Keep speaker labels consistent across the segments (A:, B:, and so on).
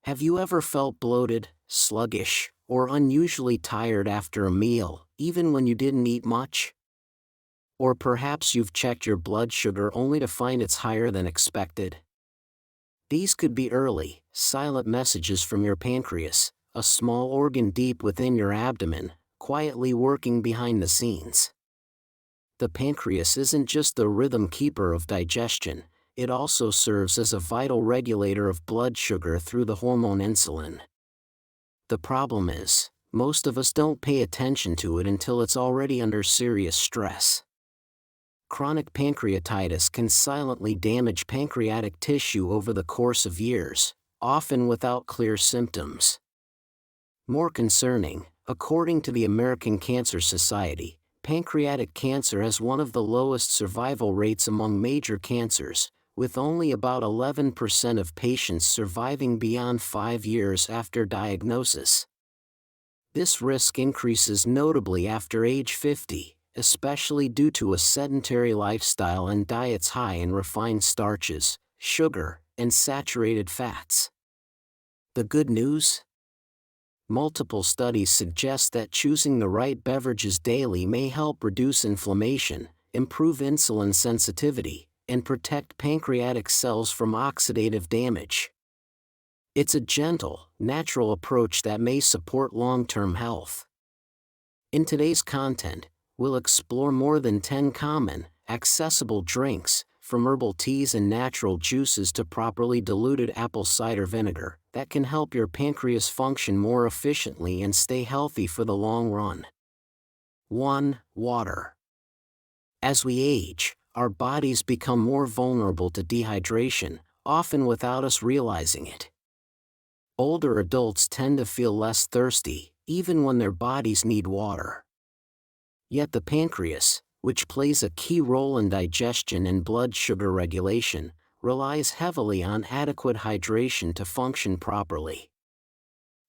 A: Have you ever felt bloated, sluggish, or unusually tired after a meal, even when you didn't eat much? Or perhaps you've checked your blood sugar only to find it's higher than expected? These could be early, silent messages from your pancreas, a small organ deep within your abdomen, quietly working behind the scenes. The pancreas isn't just the rhythm keeper of digestion, it also serves as a vital regulator of blood sugar through the hormone insulin. The problem is, most of us don't pay attention to it until it's already under serious stress. Chronic pancreatitis can silently damage pancreatic tissue over the course of years, often without clear symptoms. More concerning, according to the American Cancer Society, pancreatic cancer has one of the lowest survival rates among major cancers, with only about 11% of patients surviving beyond 5 years after diagnosis. This risk increases notably after age 50, especially due to a sedentary lifestyle and diets high in refined starches, sugar, and saturated fats. The good news? Multiple studies suggest that choosing the right beverages daily may help reduce inflammation, improve insulin sensitivity, and protect pancreatic cells from oxidative damage. It's a gentle, natural approach that may support long-term health. In today's content, we'll explore more than 10 common, accessible drinks, from herbal teas and natural juices to properly diluted apple cider vinegar, that can help your pancreas function more efficiently and stay healthy for the long run. 1. Water. As we age, our bodies become more vulnerable to dehydration, often without us realizing it. Older adults tend to feel less thirsty, even when their bodies need water. Yet the pancreas, which plays a key role in digestion and blood sugar regulation, relies heavily on adequate hydration to function properly.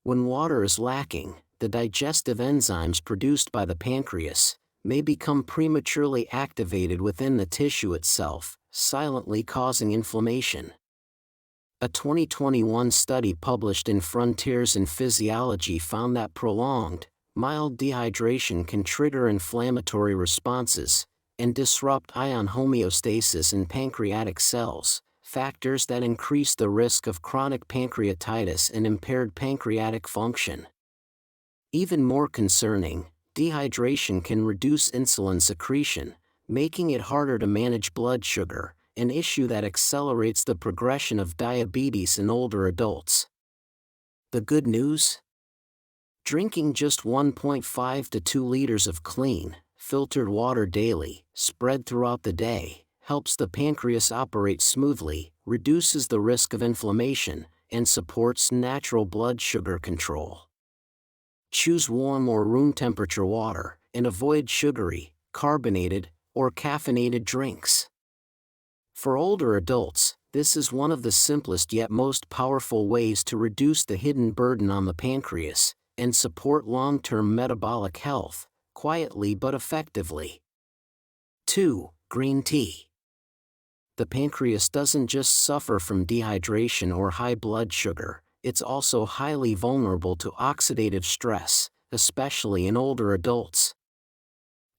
A: When water is lacking, the digestive enzymes produced by the pancreas may become prematurely activated within the tissue itself, silently causing inflammation. A 2021 study published in Frontiers in Physiology found that prolonged, mild dehydration can trigger inflammatory responses and disrupt ion homeostasis in pancreatic cells, factors that increase the risk of chronic pancreatitis and impaired pancreatic function. Even more concerning, dehydration can reduce insulin secretion, making it harder to manage blood sugar, an issue that accelerates the progression of diabetes in older adults. The good news? Drinking just 1.5 to 2 liters of clean, filtered water daily, spread throughout the day, helps the pancreas operate smoothly, reduces the risk of inflammation, and supports natural blood sugar control. Choose warm or room temperature water, and avoid sugary, carbonated, or caffeinated drinks. For older adults, this is one of the simplest yet most powerful ways to reduce the hidden burden on the pancreas and support long-term metabolic health, quietly but effectively. 2. Green tea. The pancreas doesn't just suffer from dehydration or high blood sugar, it's also highly vulnerable to oxidative stress, especially in older adults.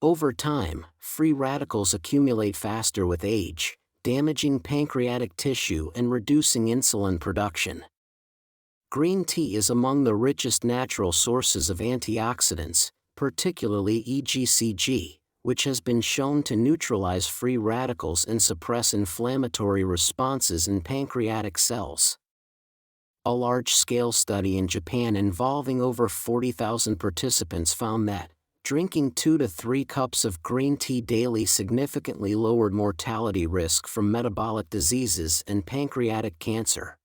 A: Over time, free radicals accumulate faster with age, damaging pancreatic tissue and reducing insulin production. Green tea is among the richest natural sources of antioxidants, particularly EGCG, which has been shown to neutralize free radicals and suppress inflammatory responses in pancreatic cells. A large-scale study in Japan involving over 40,000 participants found that drinking 2 to 3 cups of green tea daily significantly lowered mortality risk from metabolic diseases and pancreatic cancer.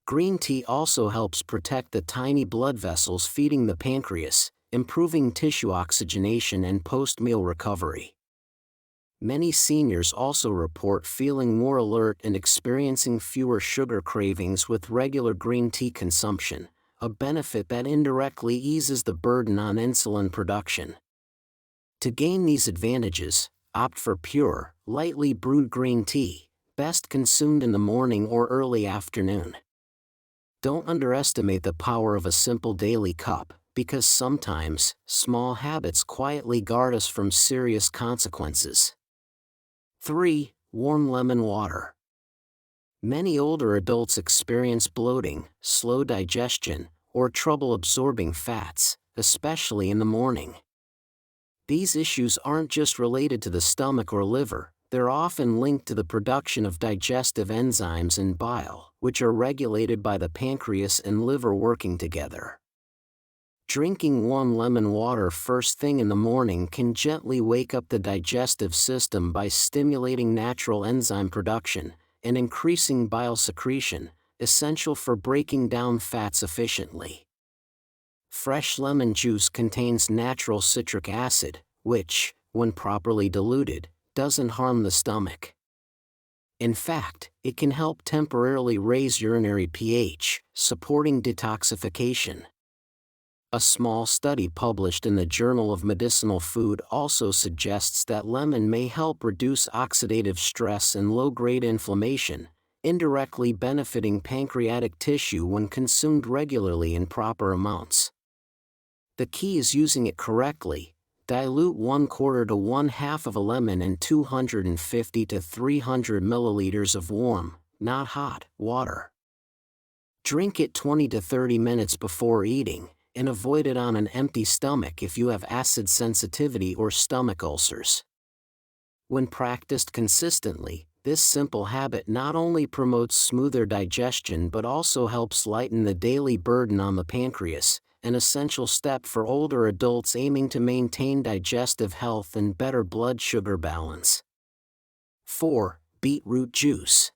A: Green tea also helps protect the tiny blood vessels feeding the pancreas, improving tissue oxygenation and post-meal recovery. Many seniors also report feeling more alert and experiencing fewer sugar cravings with regular green tea consumption, a benefit that indirectly eases the burden on insulin production. To gain these advantages, opt for pure, lightly brewed green tea, best consumed in the morning or early afternoon. Don't underestimate the power of a simple daily cup, because sometimes, small habits quietly guard us from serious consequences. 3. Warm lemon water. Many older adults experience bloating, slow digestion, or trouble absorbing fats, especially in the morning. These issues aren't just related to the stomach or liver, they're often linked to the production of digestive enzymes and bile, which are regulated by the pancreas and liver working together. Drinking warm lemon water first thing in the morning can gently wake up the digestive system by stimulating natural enzyme production and increasing bile secretion, essential for breaking down fats efficiently. Fresh lemon juice contains natural citric acid, which, when properly diluted, doesn't harm the stomach. In fact, it can help temporarily raise urinary pH, supporting detoxification. A small study published in the Journal of Medicinal Food also suggests that lemon may help reduce oxidative stress and low-grade inflammation, indirectly benefiting pancreatic tissue when consumed regularly in proper amounts. The key is using it correctly. Dilute 1/4 to 1/2 of a lemon in 250 to 300 milliliters of warm, not hot, water. Drink it 20 to 30 minutes before eating, and avoid it on an empty stomach if you have acid sensitivity or stomach ulcers. When practiced consistently, this simple habit not only promotes smoother digestion but also helps lighten the daily burden on the pancreas, an essential step for older adults aiming to maintain digestive health and better blood sugar balance. 4. Beetroot juice.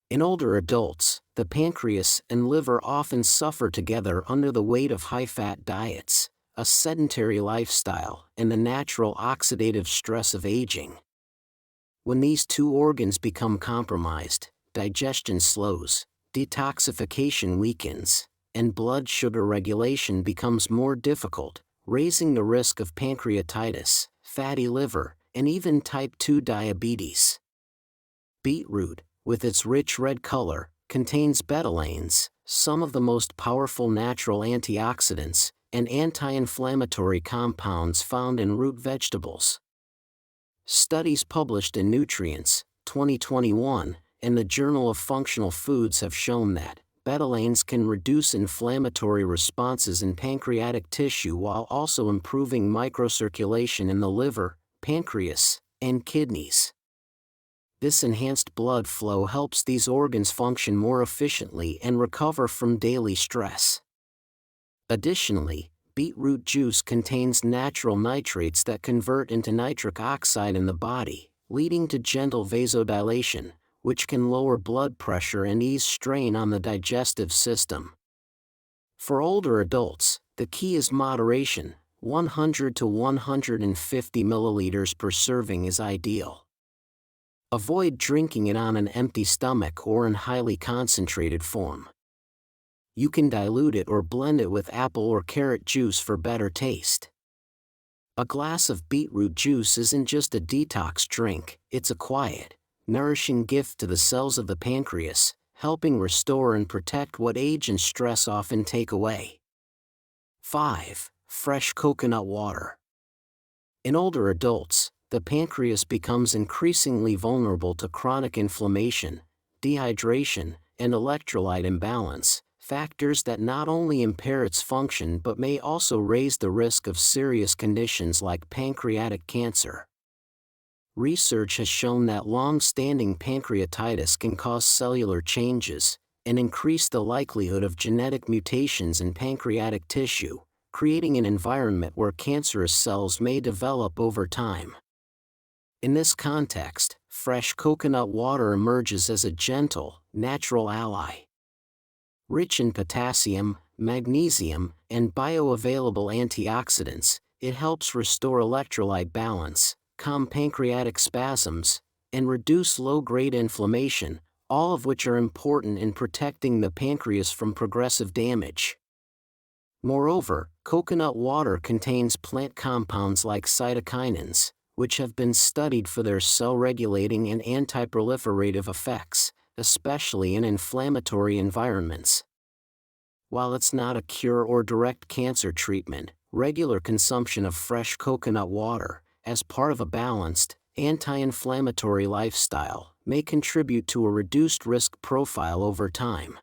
A: In older adults, the pancreas and liver often suffer together under the weight of high-fat diets, a sedentary lifestyle, and the natural oxidative stress of aging. When these two organs become compromised, digestion slows, detoxification weakens, and blood sugar regulation becomes more difficult, raising the risk of pancreatitis, fatty liver, and even type 2 diabetes. Beetroot, with its rich red color, contains betalains, some of the most powerful natural antioxidants and anti-inflammatory compounds found in root vegetables. Studies published in Nutrients, 2021, and the Journal of Functional Foods have shown that betalains can reduce inflammatory responses in pancreatic tissue while also improving microcirculation in the liver, pancreas, and kidneys. This enhanced blood flow helps these organs function more efficiently and recover from daily stress. Additionally, beetroot juice contains natural nitrates that convert into nitric oxide in the body, leading to gentle vasodilation, which can lower blood pressure and ease strain on the digestive system. For older adults, the key is moderation. 100 to 150 milliliters per serving is ideal. Avoid drinking it on an empty stomach or in highly concentrated form. You can dilute it or blend it with apple or carrot juice for better taste. A glass of beetroot juice isn't just a detox drink, it's a quiet, nourishing gift to the cells of the pancreas, helping restore and protect what age and stress often take away. 5. Fresh coconut water. In older adults, the pancreas becomes increasingly vulnerable to chronic inflammation, dehydration, and electrolyte imbalance, factors that not only impair its function but may also raise the risk of serious conditions like pancreatic cancer. Research has shown that long-standing pancreatitis can cause cellular changes and increase the likelihood of genetic mutations in pancreatic tissue, creating an environment where cancerous cells may develop over time. In this context, fresh coconut water emerges as a gentle, natural ally. Rich in potassium, magnesium, and bioavailable antioxidants, it helps restore electrolyte balance, calm pancreatic spasms, and reduce low-grade inflammation, all of which are important in protecting the pancreas from progressive damage. Moreover, coconut water contains plant compounds like cytokinins, which have been studied for their cell-regulating and anti-proliferative effects, especially in inflammatory environments. While it's not a cure or direct cancer treatment, regular consumption of fresh coconut water, as part of a balanced, anti-inflammatory lifestyle, may contribute to a reduced risk profile over time.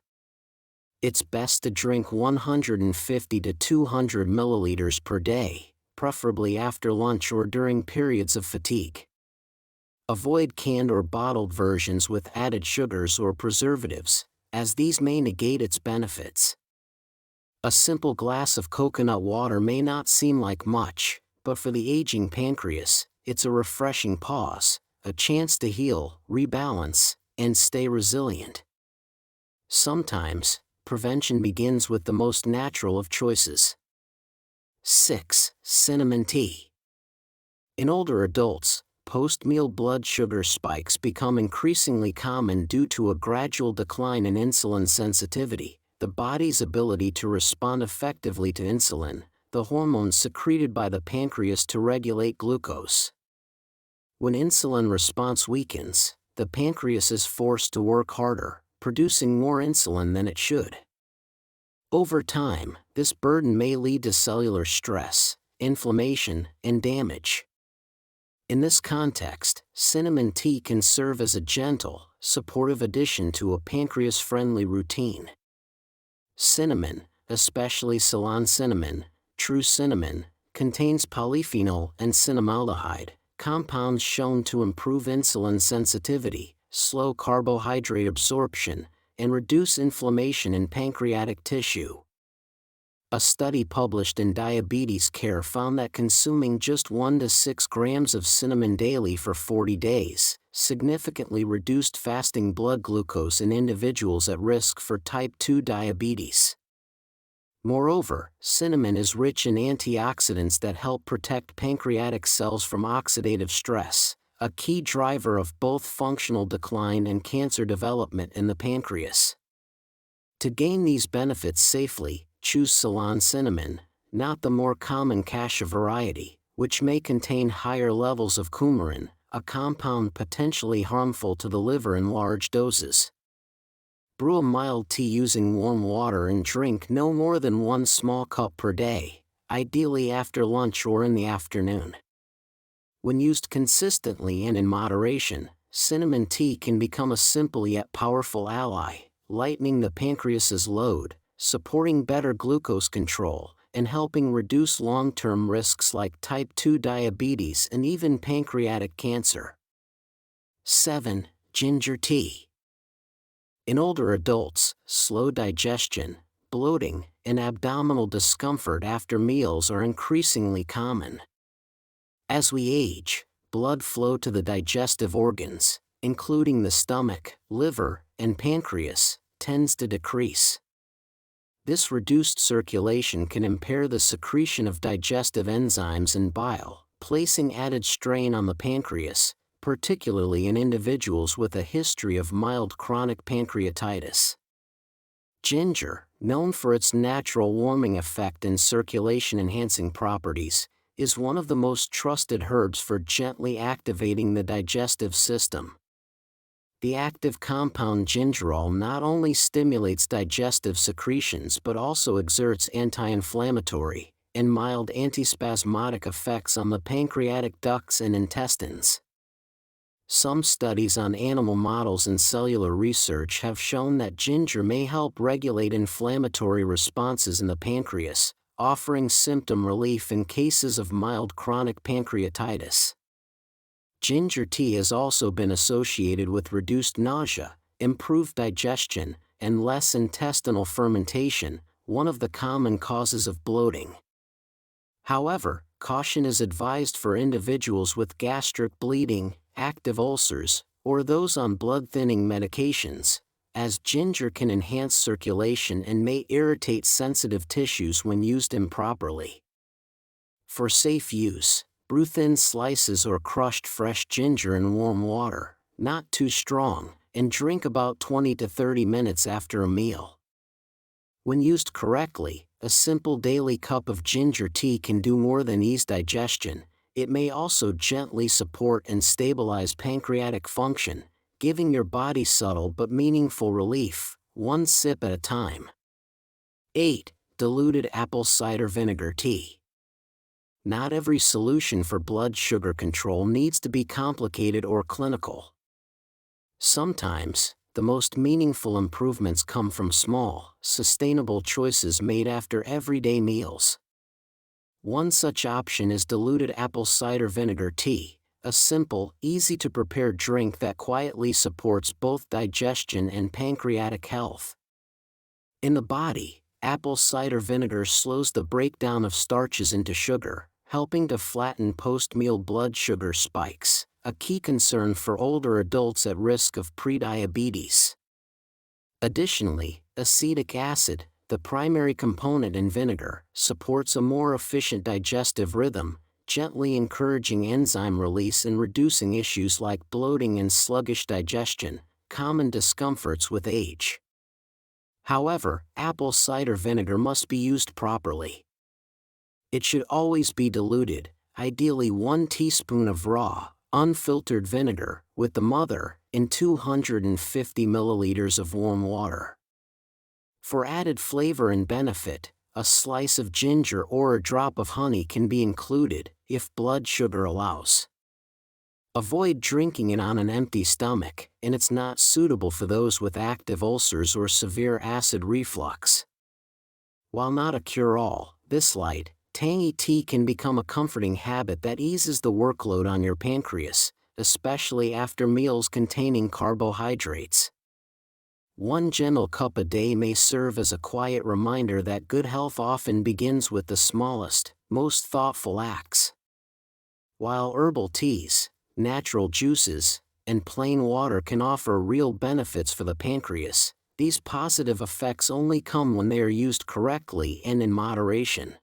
A: It's best to drink 150 to 200 milliliters per day, preferably after lunch or during periods of fatigue. Avoid canned or bottled versions with added sugars or preservatives, as these may negate its benefits. A simple glass of coconut water may not seem like much, but for the aging pancreas, it's a refreshing pause, a chance to heal, rebalance, and stay resilient. Sometimes, prevention begins with the most natural of choices. 6. Cinnamon tea. In older adults, post-meal blood sugar spikes become increasingly common due to a gradual decline in insulin sensitivity, the body's ability to respond effectively to insulin, the hormone secreted by the pancreas to regulate glucose. When insulin response weakens, the pancreas is forced to work harder, producing more insulin than it should. Over time, this burden may lead to cellular stress, inflammation, and damage. In this context, cinnamon tea can serve as a gentle, supportive addition to a pancreas-friendly routine. Cinnamon, especially Ceylon cinnamon, true cinnamon, contains polyphenol and cinnamaldehyde, compounds shown to improve insulin sensitivity, slow carbohydrate absorption, and reduce inflammation in pancreatic tissue. A study published in Diabetes Care found that consuming just 1 to 6 grams of cinnamon daily for 40 days significantly reduced fasting blood glucose in individuals at risk for type 2 diabetes. Moreover, cinnamon is rich in antioxidants that help protect pancreatic cells from oxidative stress, a key driver of both functional decline and cancer development in the pancreas. To gain these benefits safely, choose Ceylon cinnamon, not the more common cassia variety, which may contain higher levels of coumarin, a compound potentially harmful to the liver in large doses. Brew a mild tea using warm water and drink no more than 1 small cup per day, ideally after lunch or in the afternoon. When used consistently and in moderation, cinnamon tea can become a simple yet powerful ally, lightening the pancreas's load, supporting better glucose control, and helping reduce long-term risks like type 2 diabetes and even pancreatic cancer. 7. Ginger tea. In older adults, slow digestion, bloating, and abdominal discomfort after meals are increasingly common. As we age, blood flow to the digestive organs, including the stomach, liver, and pancreas, tends to decrease. This reduced circulation can impair the secretion of digestive enzymes and bile, placing added strain on the pancreas, particularly in individuals with a history of mild chronic pancreatitis. Ginger, known for its natural warming effect and circulation-enhancing properties, is one of the most trusted herbs for gently activating the digestive system. The active compound gingerol not only stimulates digestive secretions but also exerts anti-inflammatory and mild antispasmodic effects on the pancreatic ducts and intestines. Some studies on animal models and cellular research have shown that ginger may help regulate inflammatory responses in the pancreas, offering symptom relief in cases of mild chronic pancreatitis. Ginger tea has also been associated with reduced nausea, improved digestion, and less intestinal fermentation, one of the common causes of bloating. However, caution is advised for individuals with gastric bleeding, active ulcers, or those on blood-thinning medications, as ginger can enhance circulation and may irritate sensitive tissues when used improperly. For safe use, brew thin slices or crushed fresh ginger in warm water, not too strong, and drink about 20 to 30 minutes after a meal. When used correctly, a simple daily cup of ginger tea can do more than ease digestion. It may also gently support and stabilize pancreatic function, giving your body subtle but meaningful relief, one sip at a time. 8. Diluted apple cider vinegar tea. Not every solution for blood sugar control needs to be complicated or clinical. Sometimes, the most meaningful improvements come from small, sustainable choices made after everyday meals. One such option is diluted apple cider vinegar tea, a simple, easy-to-prepare drink that quietly supports both digestion and pancreatic health. In the body, apple cider vinegar slows the breakdown of starches into sugar, helping to flatten post-meal blood sugar spikes, a key concern for older adults at risk of prediabetes. Additionally, acetic acid, the primary component in vinegar, supports a more efficient digestive rhythm, gently encouraging enzyme release and reducing issues like bloating and sluggish digestion, common discomforts with age. However, apple cider vinegar must be used properly. It should always be diluted, ideally 1 teaspoon of raw, unfiltered vinegar, with the mother, in 250 milliliters of warm water. For added flavor and benefit, a slice of ginger or a drop of honey can be included, if blood sugar allows. Avoid drinking it on an empty stomach, and it's not suitable for those with active ulcers or severe acid reflux. While not a cure-all, this light, tangy tea can become a comforting habit that eases the workload on your pancreas, especially after meals containing carbohydrates. 1 gentle cup a day may serve as a quiet reminder that good health often begins with the smallest, most thoughtful acts. While herbal teas, natural juices, and plain water can offer real benefits for the pancreas, these positive effects only come when they are used correctly and in moderation.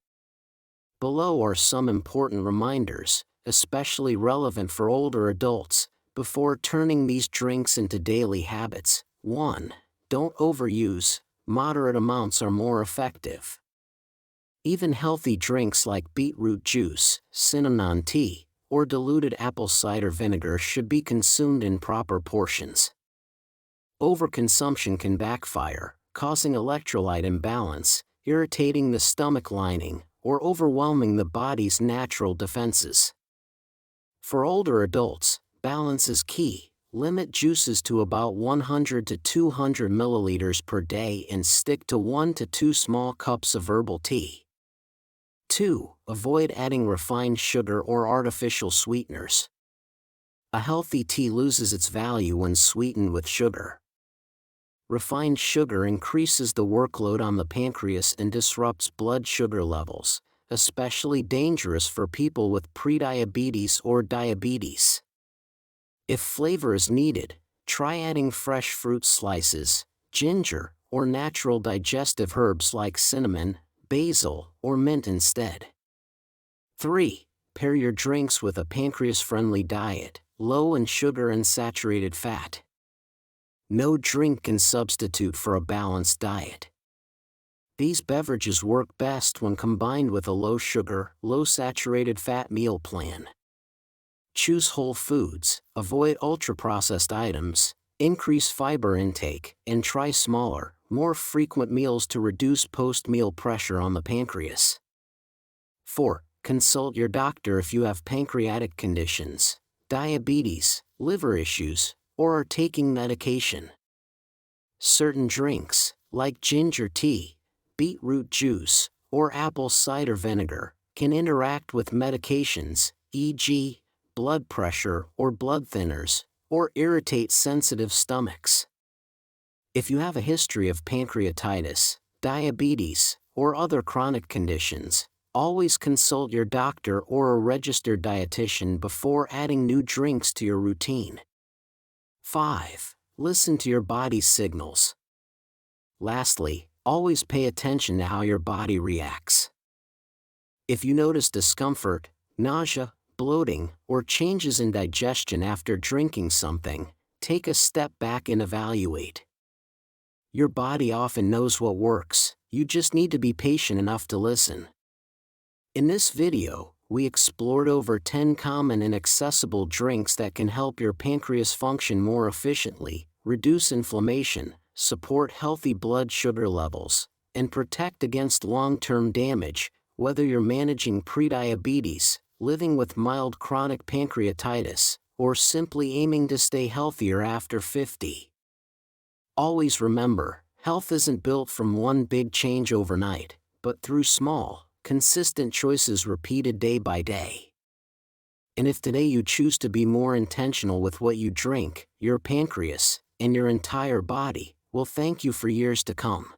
A: Below are some important reminders, especially relevant for older adults, before turning these drinks into daily habits. 1. Don't overuse, moderate amounts are more effective. Even healthy drinks like beetroot juice, cinnamon tea, or diluted apple cider vinegar should be consumed in proper portions. Overconsumption can backfire, causing electrolyte imbalance, irritating the stomach lining, or overwhelming the body's natural defenses. For older adults, balance is key. Limit juices to about 100 to 200 milliliters per day and stick to 1 to 2 small cups of herbal tea. 2. Avoid adding refined sugar or artificial sweeteners. A healthy tea loses its value when sweetened with sugar. Refined sugar increases the workload on the pancreas and disrupts blood sugar levels, especially dangerous for people with prediabetes or diabetes. If flavor is needed, try adding fresh fruit slices, ginger, or natural digestive herbs like cinnamon, basil, or mint instead. 3. Pair your drinks with a pancreas-friendly diet, low in sugar and saturated fat. No drink can substitute for a balanced diet. These beverages work best when combined with a low-sugar, low-saturated fat meal plan. Choose whole foods, avoid ultra-processed items, increase fiber intake, and try smaller, more frequent meals to reduce post-meal pressure on the pancreas. 4. Consult your doctor if you have pancreatic conditions, diabetes, liver issues, or are taking medication. Certain drinks, like ginger tea, beetroot juice, or apple cider vinegar, can interact with medications, e.g., blood pressure or blood thinners, or irritate sensitive stomachs. If you have a history of pancreatitis, diabetes, or other chronic conditions, always consult your doctor or a registered dietitian before adding new drinks to your routine. 5. Listen to your body's signals. Lastly, always pay attention to how your body reacts. If you notice discomfort, nausea, bloating, or changes in digestion after drinking something, take a step back and evaluate. Your body often knows what works, you just need to be patient enough to listen. In this video, we explored over 10 common and accessible drinks that can help your pancreas function more efficiently, reduce inflammation, support healthy blood sugar levels, and protect against long-term damage, whether you're managing prediabetes, living with mild chronic pancreatitis, or simply aiming to stay healthier after 50. Always remember, health isn't built from one big change overnight, but through small, consistent choices repeated day by day. And if today you choose to be more intentional with what you drink, your pancreas, and your entire body, will thank you for years to come.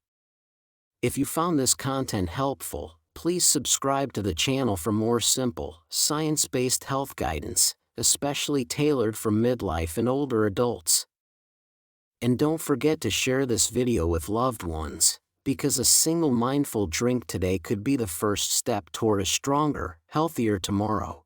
A: If you found this content helpful, please subscribe to the channel for more simple, science-based health guidance, especially tailored for midlife and older adults. And don't forget to share this video with loved ones, because a single mindful drink today could be the first step toward a stronger, healthier tomorrow.